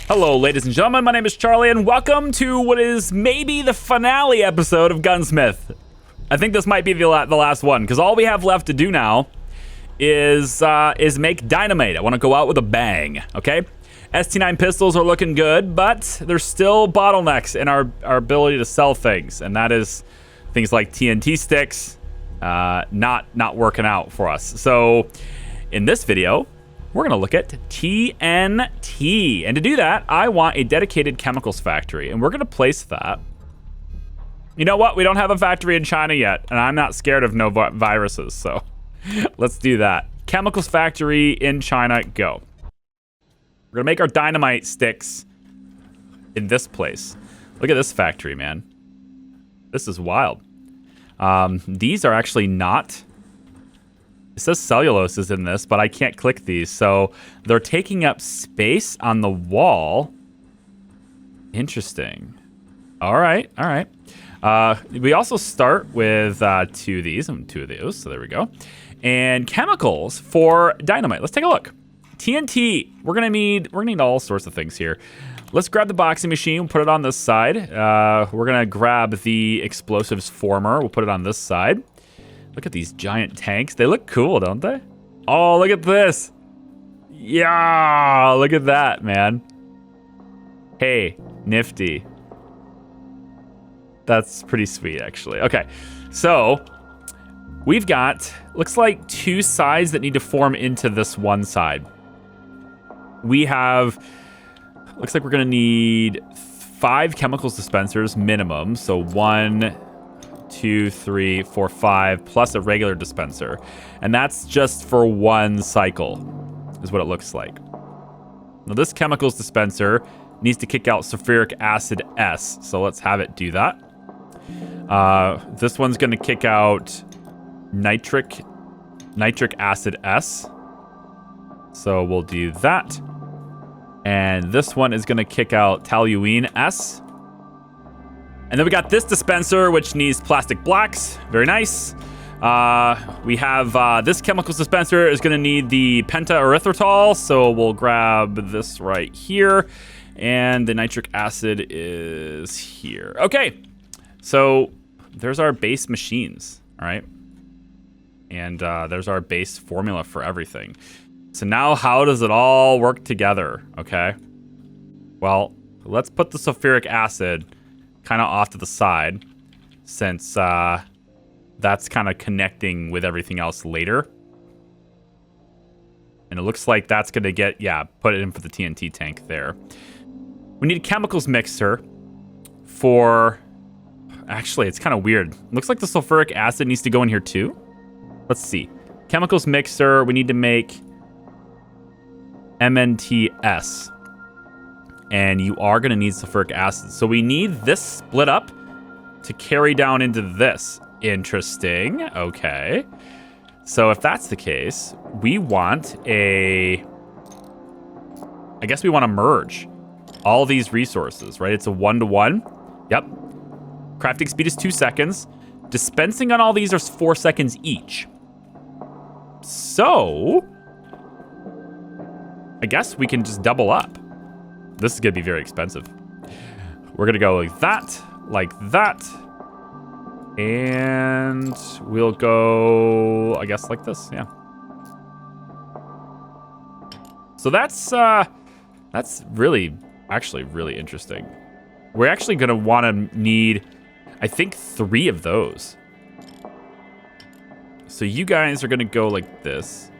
Hello, ladies and gentlemen. My name is Charlie, and welcome to what is maybe the finale episode of Gunsmith. I think this might be the last one, because all we have left to do now is make dynamite. I want to go out with a bang, okay? ST9 pistols are looking good, but there's still bottlenecks in our ability to sell things, and that is things like TNT sticks not working out for us. So in this video, we're going to look at TNT. And to do that, I want a dedicated chemicals factory. And we're going to place that. You know what? We don't have a factory in China yet. And I'm not scared of no viruses. So let's do that. Chemicals factory in China, go. We're going to make our dynamite sticks in this place. Look at this factory, man. This is wild. These are actually not... It says cellulose is in this, but I can't click these. So they're taking up space on the wall. Interesting. All right. We also start with two of these and two of those. So there we go. And chemicals for dynamite. Let's take a look. TNT. We're gonna need all sorts of things here. Let's grab the boxing machine. We'll put it on this side. We're gonna grab the explosives former. We'll put it on this side. Look at these giant tanks. They look cool, don't they? Oh, look at this. Yeah, look at that, man. Hey, nifty. That's pretty sweet, actually. Okay, so we've got, looks like two sides that need to form into this one side. We have, looks like we're gonna need 5 chemicals dispensers minimum. So 1, 2, 3, 4, 5, plus a regular dispenser. And that's just for one cycle, is what it looks like. Now this chemicals dispenser needs to kick out sulfuric acid S, so let's have it do that. This one's gonna kick out nitric acid S, so we'll do that. And this one is gonna kick out toluene S. And then we got this dispenser, which needs plastic blacks. Very nice. We have this chemicals dispenser is going to need the pentaerythritol. So we'll grab this right here. And the nitric acid is here. Okay. So there's our base machines. All right. And there's our base formula for everything. So now how does it all work together? Okay. Well, let's put the sulfuric acid kind of off to the side, since that's kind of connecting with everything else later. And it looks like that's going to get, put it in for the TNT tank there. We need a chemicals mixer for, actually, it's kind of weird. Looks like the sulfuric acid needs to go in here too. Let's see. Chemicals mixer, we need to make MNTS. And you are going to need sulfuric acid. So we need this split up to carry down into this. Interesting. Okay. So if that's the case, we want I guess we want to merge all these resources, right? It's a 1-to-1. Yep. Crafting speed is 2 seconds. Dispensing on all these are 4 seconds each. So I guess we can just double up. This is going to be very expensive. We're going to go like that, and we'll go, I guess, like this, yeah. So that's really, actually really interesting. We're actually going to want to need, I think, 3 of those. So you guys are going to go like this.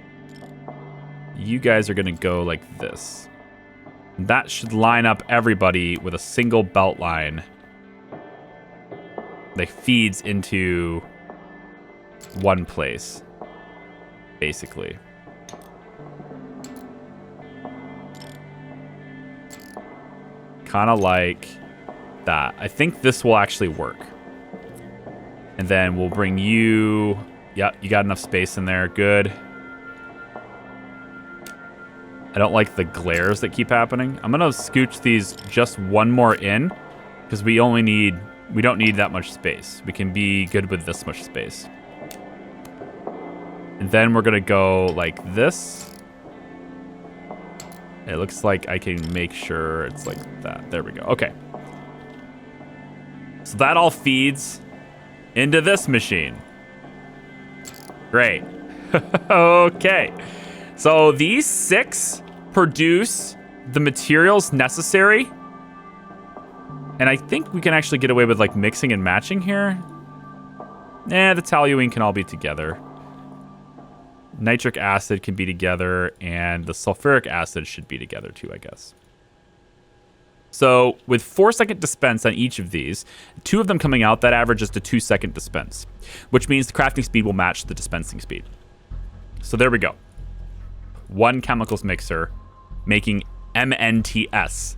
You guys are going to go like this. That should line up everybody with a single belt line that feeds into one place, basically. Kind of like that. I think this will actually work. And then we'll bring you... Yep, you got enough space in there. Good. I don't like the glares that keep happening. I'm gonna scooch these just one more in, because we don't need that much space. We can be good with this much space. And then we're gonna go like this. It looks like I can make sure it's like that. There we go. Okay. So that all feeds into this machine. Great. Okay. So these 6 produce the materials necessary. And I think we can actually get away with like mixing and matching here. The toluene can all be together. Nitric acid can be together, and the sulfuric acid should be together too, I guess. So with 4-second dispense on each of these, 2 of them coming out, that averages to 2-second dispense, which means the crafting speed will match the dispensing speed. So there we go. 1 chemicals mixer making MNTS.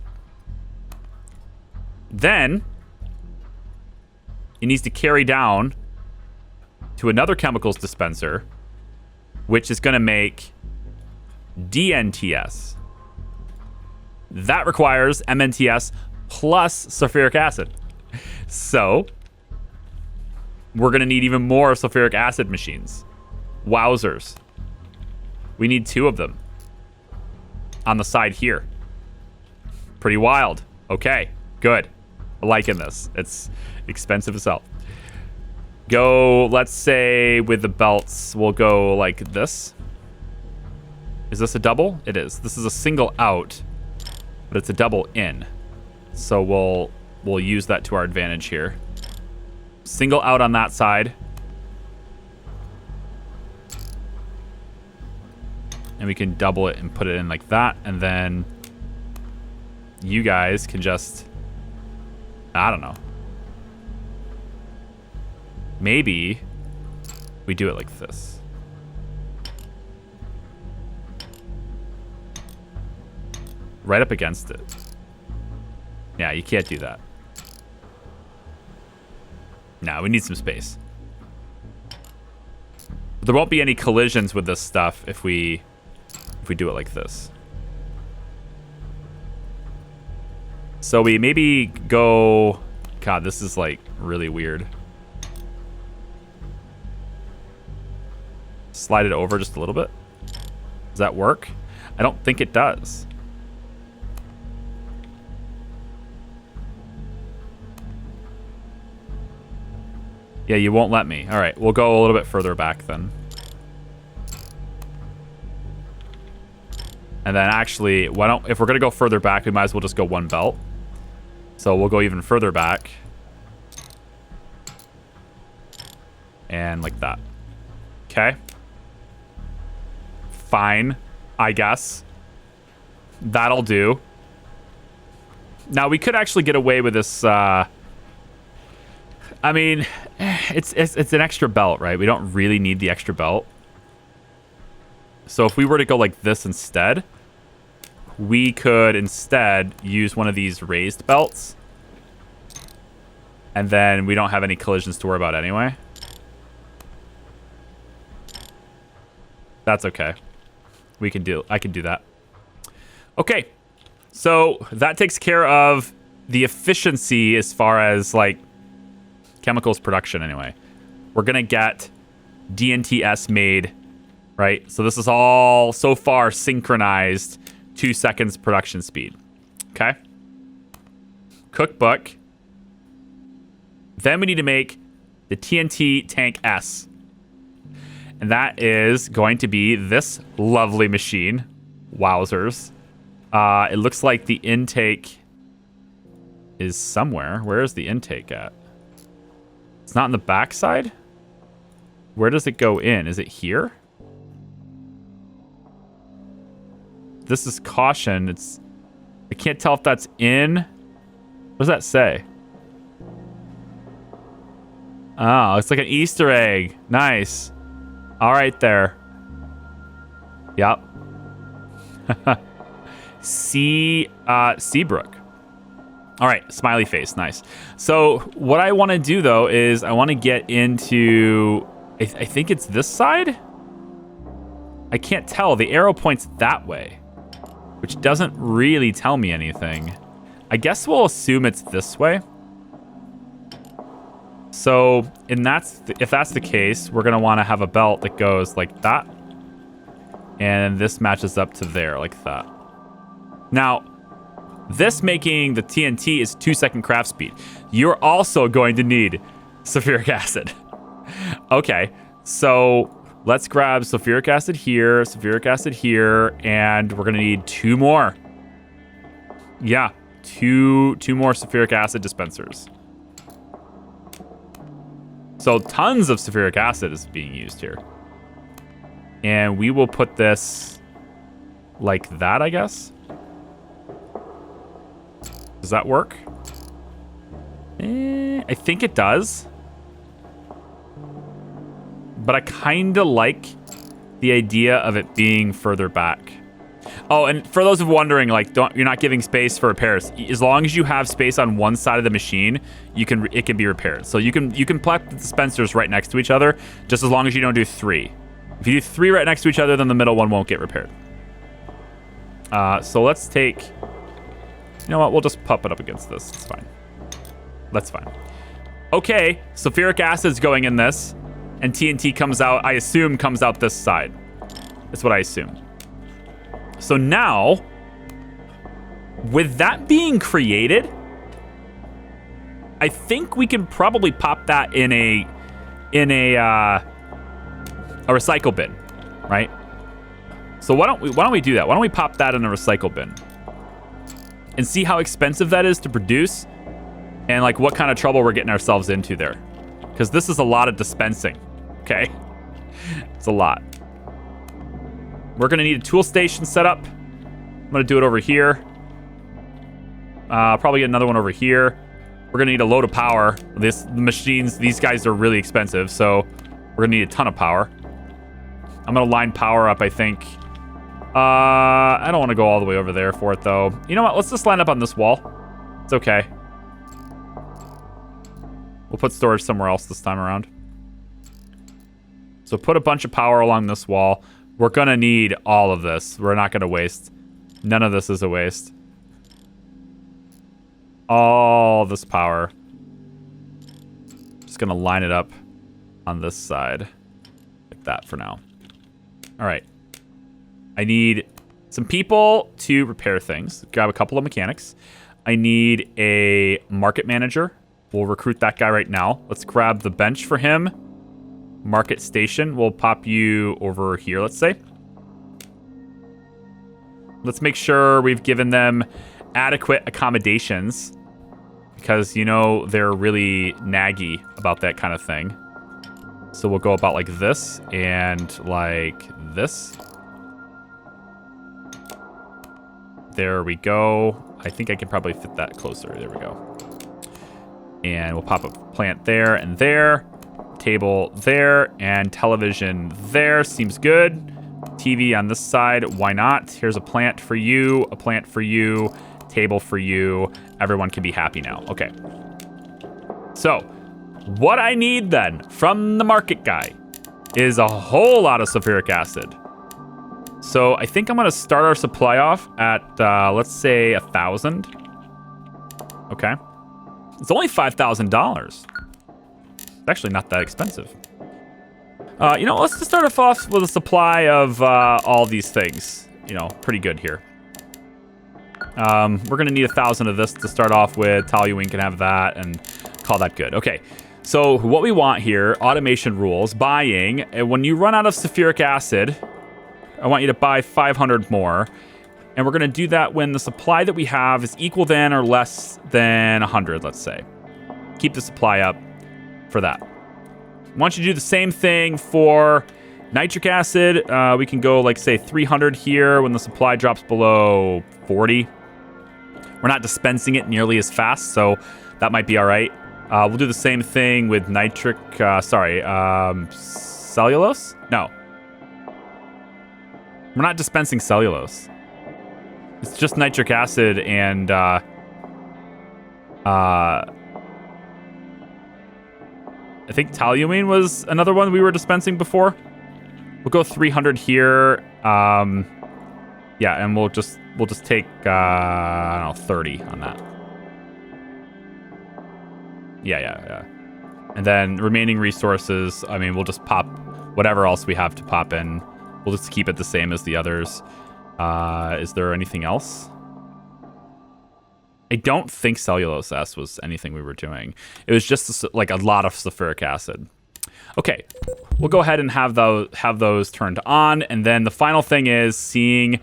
Then it needs to carry down to another chemicals dispenser, which is going to make DNTS. That requires MNTS plus sulfuric acid. So we're going to need even more sulfuric acid machines. Wowzers. We need 2 of them on the side here. Pretty wild. Okay, good. I'm liking this. It's expensive as hell. Go, let's say with the belts, we'll go like this. Is this a double? It is. This is a single out, but it's a double in. So we'll use that to our advantage here. Single out on that side. And we can double it and put it in like that. And then you guys can just, I don't know. Maybe we do it like this. Right up against it. Yeah, you can't do that. No, we need some space. There won't be any collisions with this stuff if we do it like this. So we maybe go... God, this is like really weird. Slide it over just a little bit. Does that work? I don't think it does. Yeah, you won't let me. All right, we'll go a little bit further back then. And then actually, why don't, if we're gonna go further back, we might as well just go 1 belt. So we'll go even further back. And like that. Okay. Fine, I guess. That'll do. Now we could actually get away with this. I mean, it's an extra belt, right? We don't really need the extra belt. So if we were to go like this instead, we could instead use one of these raised belts. And then we don't have any collisions to worry about anyway. That's okay. I can do that. Okay. So that takes care of the efficiency as far as like chemicals production anyway. We're going to get DNTS made, right? So this is all so far synchronized 2 seconds production speed. Okay. Cookbook. Then we need to make the TNT Tank S. And that is going to be this lovely machine. Wowzers. It looks like the intake is somewhere. Where is the intake at? It's not in the backside? Where does it go in? Is it here? This is caution. I can't tell if that's in. What does that say? Oh, it's like an Easter egg. Nice. All right there. Yep. Seabrook. All right, smiley face, nice. So what I want to do though is I want to get into, I think it's this side? I can't tell, the arrow points that way, which doesn't really tell me anything. I guess we'll assume it's this way. So if that's the case, we're gonna want to have a belt that goes like that. And this matches up to there like that. Now, this making the TNT is 2-second craft speed. You're also going to need sulfuric acid. Okay, so let's grab sulfuric acid here, and we're gonna need 2 more. Yeah, two more sulfuric acid dispensers. So tons of sulfuric acid is being used here. And we will put this like that, I guess. Does that work? I think it does. But I kind of like the idea of it being further back. Oh, and for those of wondering, like, you're not giving space for repairs. As long as you have space on one side of the machine, it can be repaired. So you can plot the dispensers right next to each other, just as long as you don't do 3. If you do 3 right next to each other, then the middle one won't get repaired. So let's take. You know what? We'll just pop it up against this. It's fine. That's fine. Okay, sulfuric acid's going in this, and TNT comes out. I assume comes out this side. That's what I assume. So now, with that being created, I think we can probably pop that in a recycle bin, right? So why don't we do that? Why don't we pop that in a recycle bin and see how expensive that is to produce, and like what kind of trouble we're getting ourselves into there, because this is a lot of dispensing. Okay, it's a lot. We're gonna need a tool station set up. I'm gonna do it over here. Probably get another one over here. We're gonna need a load of power. The machines, these guys are really expensive, so we're gonna need a ton of power. I'm gonna line power up, I think. I don't want to go all the way over there for it, though. You know what? Let's just line up on this wall. It's okay. We'll put storage somewhere else this time around. So put a bunch of power along this wall. We're going to need all of this. We're not going to waste. None of this is a waste. All this power. Just going to line it up on this side. Like that for now. All right. I need some people to repair things. Grab a couple of mechanics. I need a market manager. We'll recruit that guy right now. Let's grab the bench for him. Market station. We'll pop you over here, let's say. Let's make sure we've given them adequate accommodations, because, you know, they're really naggy about that kind of thing. So we'll go about like this and like this. There we go. I think I can probably fit that closer. There we go. And we'll pop a plant there and there. Table there and television there. Seems good. TV on this side. Why not? Here's a plant for you. A plant for you. Table for you. Everyone can be happy now. Okay. So, what I need then from the market guy is a whole lot of sulfuric acid. So I think I'm going to start our supply off at, let's say, 1,000. Okay. It's only $5,000. It's actually not that expensive. You know, let's just start off with a supply of all these things. You know, pretty good here. We're going to need 1,000 of this to start off with. Toluene can have that and call that good. Okay. So what we want here, automation rules, buying. And when you run out of sulfuric acid, I want you to buy 500 more. And we're going to do that when the supply that we have is equal than or less than 100, let's say. Keep the supply up for that. I want you to do the same thing for nitric acid. We can go, like, say, 300 here when the supply drops below 40. We're not dispensing it nearly as fast, so that might be all right. We'll do the same thing with cellulose? No. We're not dispensing cellulose. It's just nitric acid and I think toluene was another one we were dispensing before. We'll go 300 here. Yeah, and we'll just take I don't know, 30 on that. Yeah. And then remaining resources, I mean, we'll just pop whatever else we have to pop in. We'll just keep it the same as the others. Is there anything else? I don't think cellulose S was anything we were doing. It was just like a lot of sulfuric acid. Okay, we'll go ahead and have those turned on, and then the final thing is seeing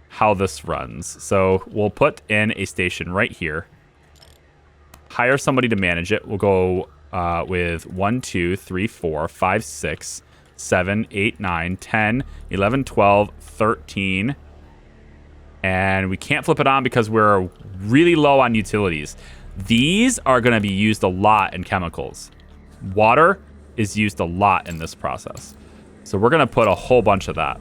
how this runs. So we'll put in a station right here. Hire somebody to manage it. We'll go with 1, 2, 3, 4, 5, 6, 7, 8, 9, 10, 11, 12, 13. And we can't flip it on because we're really low on utilities. These are going to be used a lot in chemicals. Water is used a lot in this process. So we're going to put a whole bunch of that.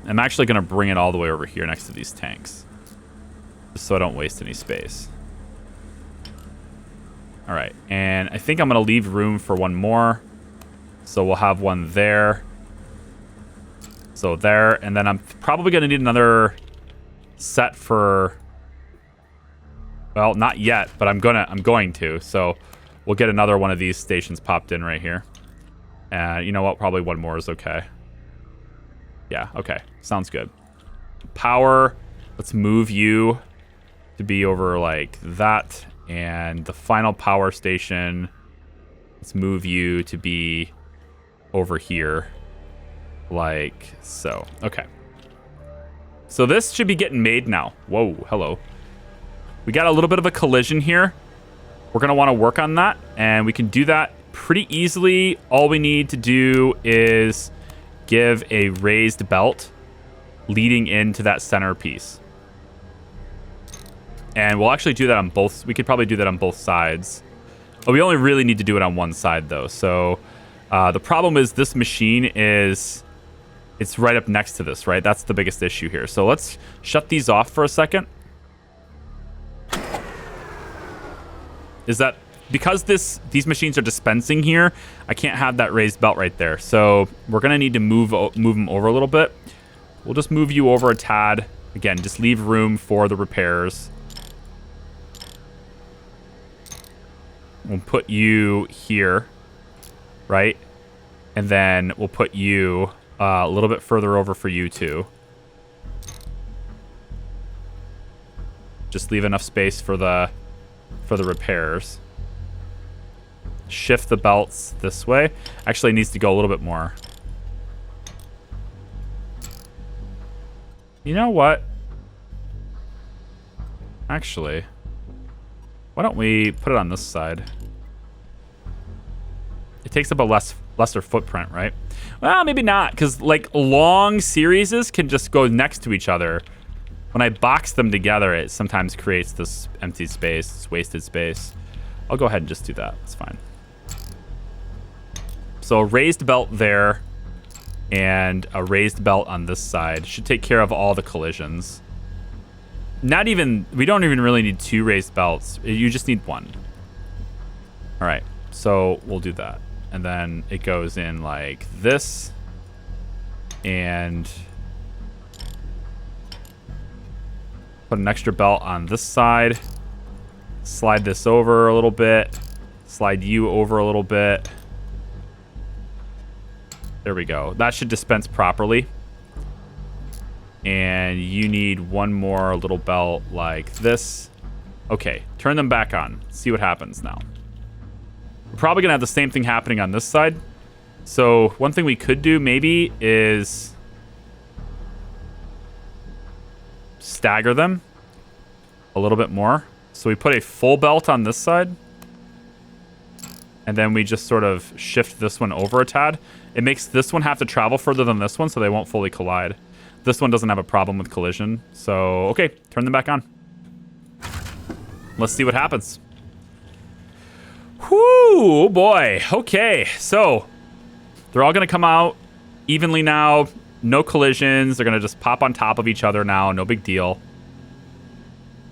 I'm actually going to bring it all the way over here next to these tanks, just so I don't waste any space. All right, and I think I'm going to leave room for one more. So we'll have one there. So there, and then I'm probably going to need another set for, well, not yet, but I'm going to. So we'll get another one of these stations popped in right here. And you know what? Probably one more is okay. Yeah, okay. Sounds good. Power, let's move you to be over like that. And the final power station, let's move you to be over here like so. Okay. So this should be getting made now. Whoa, hello. We got a little bit of a collision here. We're going to want to work on that, and we can do that pretty easily. All we need to do is give a raised belt leading into that centerpiece. And we'll actually do that on both. We could probably do that on both sides. But we only really need to do it on one side, though. So the problem is this machine is... It's right up next to this, right? That's the biggest issue here. So let's shut these off for a second. Is that... Because these machines are dispensing here, I can't have that raised belt right there. So we're going to need to move them over a little bit. We'll just move you over a tad. Again, just leave room for the repairs. We'll put you here, right? And then we'll put you a little bit further over for you too. Just leave enough space for the repairs. Shift the belts this way. Actually, it needs to go a little bit more. You know what? Actually, why don't we put it on this side? It takes up a lesser footprint, right? Well, maybe not, because like long series can just go next to each other. When I box them together, it sometimes creates this empty space, this wasted space. I'll go ahead and just do that. It's fine. So a raised belt there and a raised belt on this side should take care of all the collisions. We don't even really need 2 raised belts. You just need 1. All right, so we'll do that. And then it goes in like this. And put an extra belt on this side. Slide this over a little bit. Slide you over a little bit. There we go. That should dispense properly. And you need one more little belt like this. Okay, turn them back on. See what happens now. We're probably going to have the same thing happening on this side. So one thing we could do maybe is stagger them a little bit more. So we put a full belt on this side. And then we just sort of shift this one over a tad. It makes this one have to travel further than this one, so they won't fully collide. This one doesn't have a problem with collision. So, okay, turn them back on. Let's see what happens. Whoo, boy. Okay, so they're all going to come out evenly now. No collisions. They're going to just pop on top of each other now. No big deal.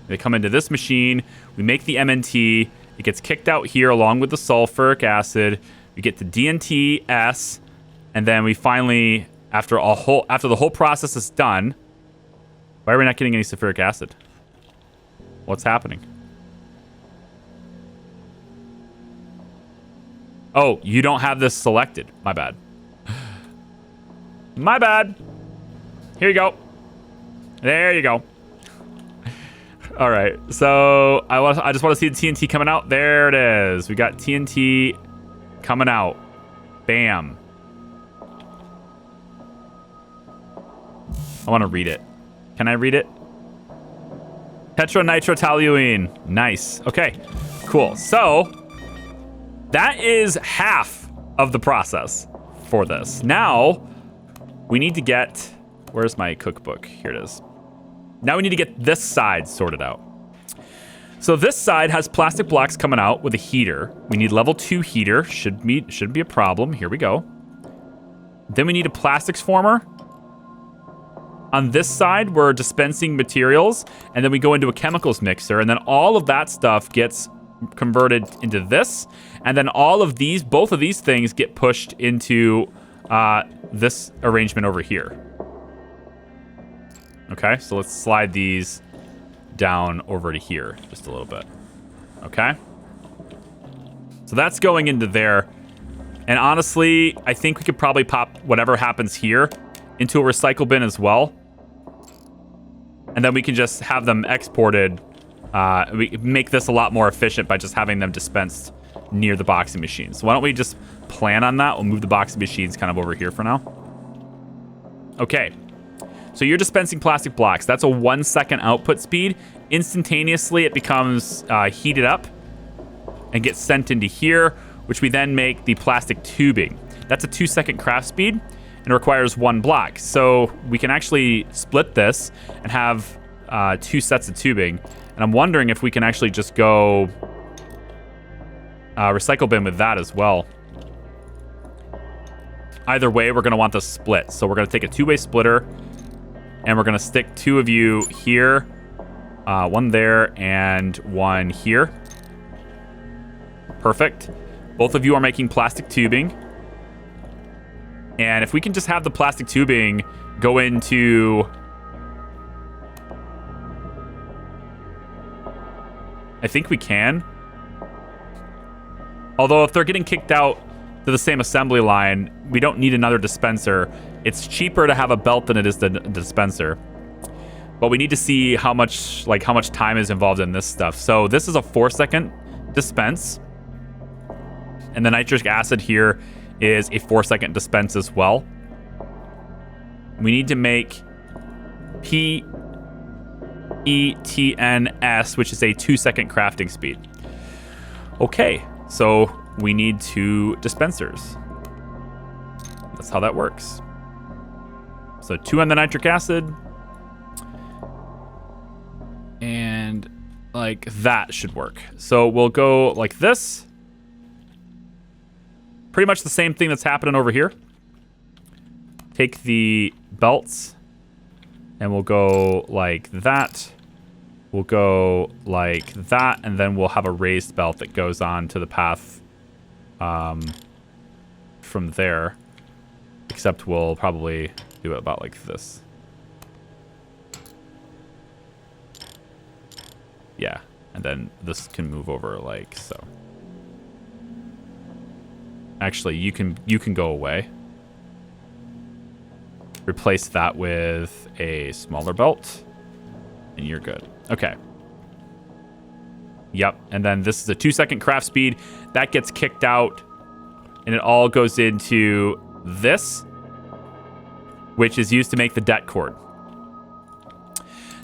They come into this machine. We make the MNT. It gets kicked out here along with the sulfuric acid. We get the TNT S. And then we finally, after the whole process is done, why are we not getting any sulfuric acid? What's happening? Oh, you don't have this selected. My bad. My bad. Here you go. There you go. All right. So I just want to see the TNT coming out. There it is. We got TNT coming out. Bam. I want to read it. Can I read it? Tetranitrotoluene. Nice. Okay. Cool. So that is half of the process for this. Now we need to get, where's my cookbook? Here it is. Now we need to get this side sorted out. So this side has plastic blocks coming out with a heater. We need level 2 heater. Shouldn't be a problem. Here we go. Then we need a plastics former. On this side, we're dispensing materials, and then we go into a chemicals mixer, and then all of that stuff gets converted into this, and then all of these, both of these things get pushed into this arrangement over here. Okay, so let's slide these down over to here just a little bit. Okay. So that's going into there. And honestly, I think we could probably pop whatever happens here into a recycle bin as well. And then we can just have them exported. We make this a lot more efficient by just having them dispensed near the boxing machine. So why don't we just plan on that? We'll move the boxing machines kind of over here for now. Okay. So you're dispensing plastic blocks. That's a 1 second output speed. Instantaneously, it becomes heated up and gets sent into here, which we then make the plastic tubing. That's a 2 second craft speed and requires 1 block. So we can actually split this and have 2 sets of tubing. And I'm wondering if we can actually just go recycle bin with that as well. Either way, we're going to want this split. So we're going to take a 2-way splitter, and we're going to stick 2 of you here, 1 there, and 1 here. Perfect. Both of you are making plastic tubing. And if we can just have the plastic tubing go into... I think we can. Although if they're getting kicked out to the same assembly line, we don't need another dispenser. It's cheaper to have a belt than it is the dispenser. But we need to see how much time is involved in this stuff. So this is a 4 second dispense. And the nitric acid here is a 4 second dispense as well. We need to make TNT S, which is a 2 second crafting speed. Okay, so we need 2 dispensers. That's how that works. So 2 on the nitric acid. And like that should work. So we'll go like this. Pretty much the same thing that's happening over here. Take the belts and we'll go like that. We'll go like that, and then we'll have a raised belt that goes on to the path from there. Except we'll probably do it about like this. Yeah, and then this can move over like so. Actually, you can go away. Replace that with a smaller belt, and you're good. Okay. Yep, and then this is a 2 second craft speed. That gets kicked out, and it all goes into this, which is used to make the det cord.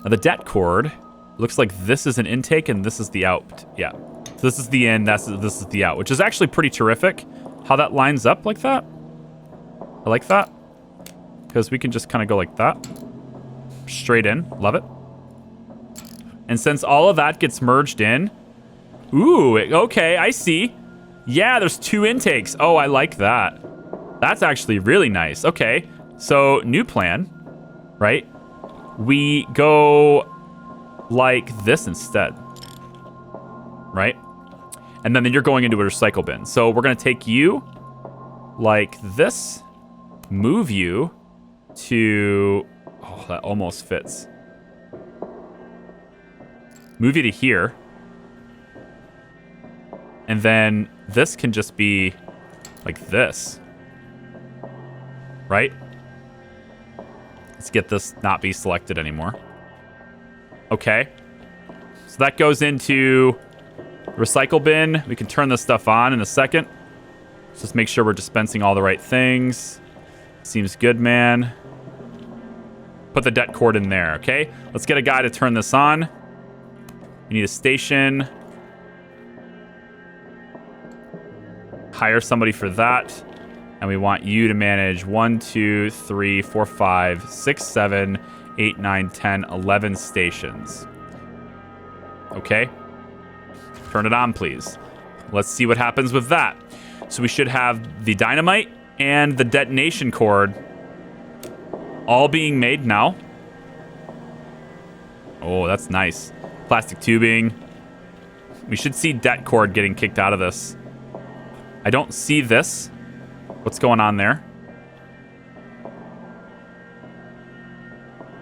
Now the det cord looks like this is an intake and this is the out. Yeah, so this is the in, this is the out, which is actually pretty terrific. How that lines up like that. I like that. Because we can just kind of go like that. Straight in. Love it. And since all of that gets merged in. Ooh, okay, I see. Yeah, there's 2 intakes. Oh, I like that. That's actually really nice. Okay, so new plan, right? We go like this instead, right? And then you're going into a recycle bin. So we're going to take you like this, move you to... Oh, that almost fits. Move you to here. And then this can just be like this. Right? Let's get this not be selected anymore. Okay. So that goes into recycle bin. We can turn this stuff on in a second. Let's just make sure we're dispensing all the right things. Seems good, man. Put the det cord in there, okay? Let's get a guy to turn this on. We need a station. Hire somebody for that. And we want you to manage 1, 2, 3, 4, 5, 6, 7, 8, 9, 10, 11 stations. Okay. Turn it on, please. Let's see what happens with that. So we should have the dynamite and the detonation cord all being made now. Oh, that's nice. Plastic tubing. We should see det cord getting kicked out of this. I don't see this. What's going on there?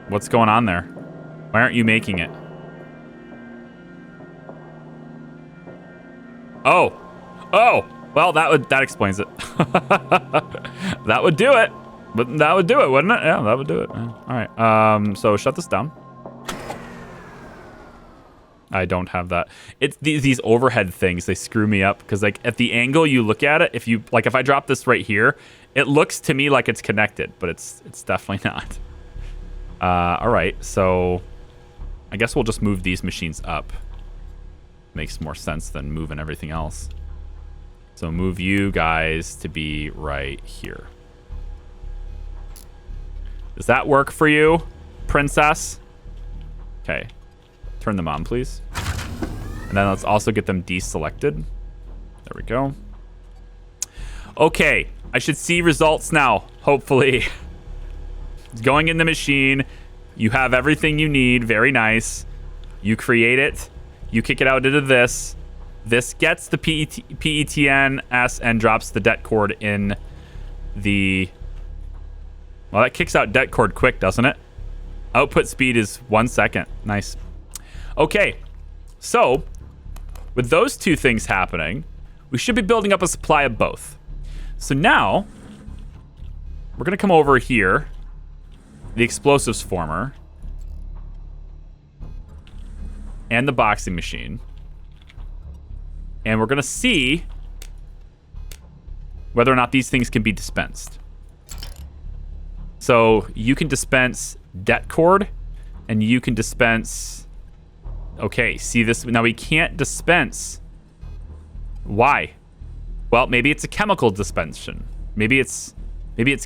What's going on there? Why aren't you making it? Oh. Oh. Well, that explains it. That would do it. But that would do it, wouldn't it? Yeah, that would do it. All right. So shut this down. I don't have that. It's these overhead things, they screw me up because like at the angle you look at it, if I drop this right here, it looks to me like it's connected, but it's definitely not. All right, so I guess we'll just move these machines up. Makes more sense than moving everything else. So move you guys to be right here. Does that work for you, princess? Okay. Turn them on, please. And then let's also get them deselected. There we go. Okay, I should see results now, hopefully. It's going in the machine. You have everything you need. Very nice. You create it. You kick it out into this. This gets the TNT S and drops the det cord in the... Well, that kicks out det cord quick, doesn't it? Output speed is 1 second. Nice. Okay, so with those two things happening, we should be building up a supply of both. So now we're going to come over here, the explosives former, and the boxing machine. And we're going to see whether or not these things can be dispensed. So you can dispense det cord, and you can dispense... Okay, see this? Now we can't dispense. Why? Well, maybe it's a chemical dispensation. Maybe it's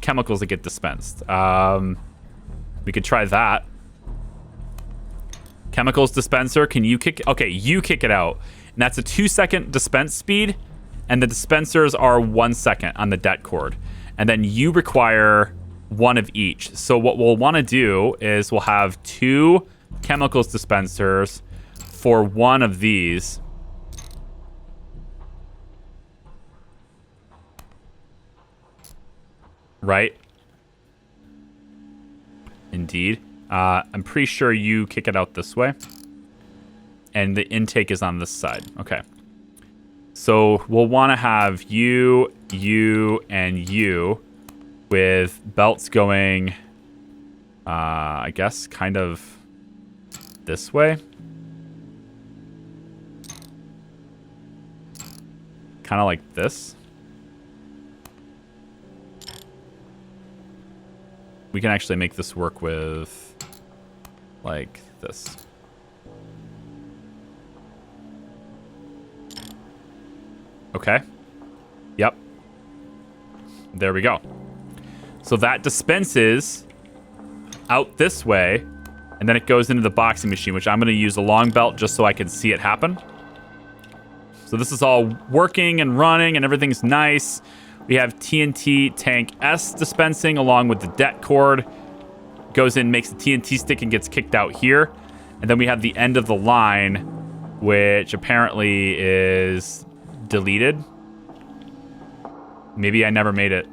chemicals that get dispensed. We could try that. Chemicals dispenser, can you kick? Okay, you kick it out. And that's a 2-second dispense speed, and the dispensers are 1 second on the det cord. And then you require one of each. So what we'll want to do is we'll have 2 chemicals dispensers for one of these. Right? Indeed. I'm pretty sure you kick it out this way. And the intake is on this side. Okay. So we'll want to have you, and you with belts going, I guess, kind of this way. Kind of like this. We can actually make this work with like this. Okay. Yep. There we go. So that dispenses out this way, and then it goes into the boxing machine, which I'm going to use a long belt just so I can see it happen. So this is all working and running, and everything's nice. We have TNT Tank S dispensing along with the det cord. Goes in, makes the TNT stick, and gets kicked out here. And then we have the end of the line, which apparently is deleted. Maybe I never made it.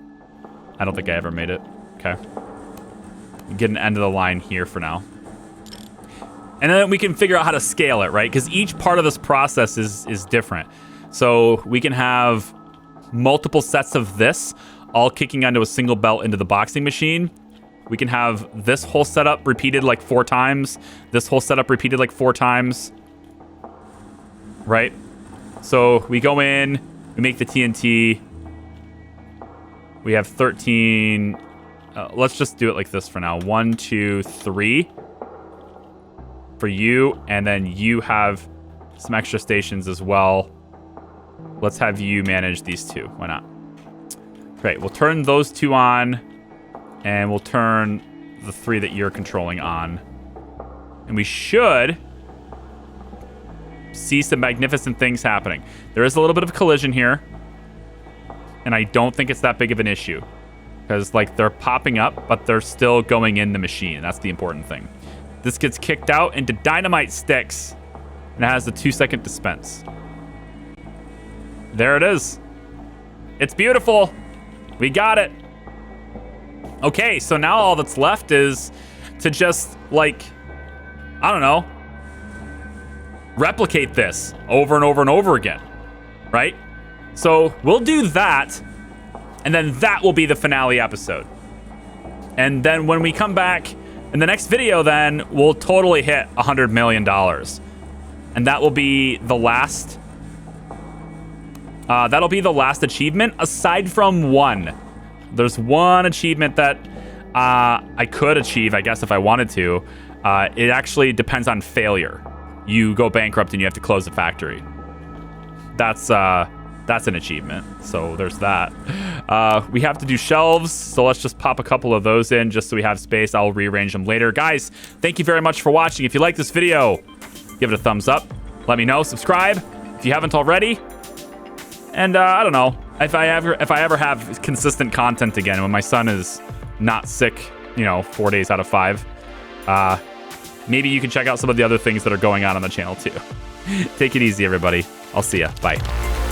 I don't think I ever made it. Okay. Get an end of the line here for now. And then we can figure out how to scale it, right? Because each part of this process is different. So we can have multiple sets of this all kicking onto a single belt into the boxing machine. We can have this whole setup repeated like 4 times. This whole setup repeated like 4 times. right? So we go in, we make the TNT. We have 13. Let's just do it like this for now. 1, 2, 3 for you, and then you have some extra stations as well. Let's have you manage these 2. Why not? Great. We'll turn those 2 on, and we'll turn the 3 that you're controlling on. And we should see some magnificent things happening. There is a little bit of collision here, and I don't think it's that big of an issue because, like, they're popping up, but they're still going in the machine. That's the important thing. This gets kicked out into dynamite sticks, and it has the 2-second dispense. There it is. It's beautiful. We got it. Okay, so now all that's left is to just, like, I don't know, replicate this over and over and over again, right? So we'll do that, and then that will be the finale episode. And then when we come back in the next video, then we'll totally hit $100 million. And that will be the last, that'll be the last achievement, aside from one. There's one achievement that I could achieve, I guess, if I wanted to. It actually depends on failure. You go bankrupt and you have to close the factory. That's an achievement. So there's that. We have to do shelves, so let's just pop a couple of those in just so we have space. I'll rearrange them later. Guys, thank you very much for watching. If you like this video, give it a thumbs up. Let me know. Subscribe if you haven't already. And I don't know, if I ever have consistent content again when my son is not sick, 4 days out of 5, maybe you can check out some of the other things that are going on the channel too. Take it easy, everybody. I'll see ya. Bye.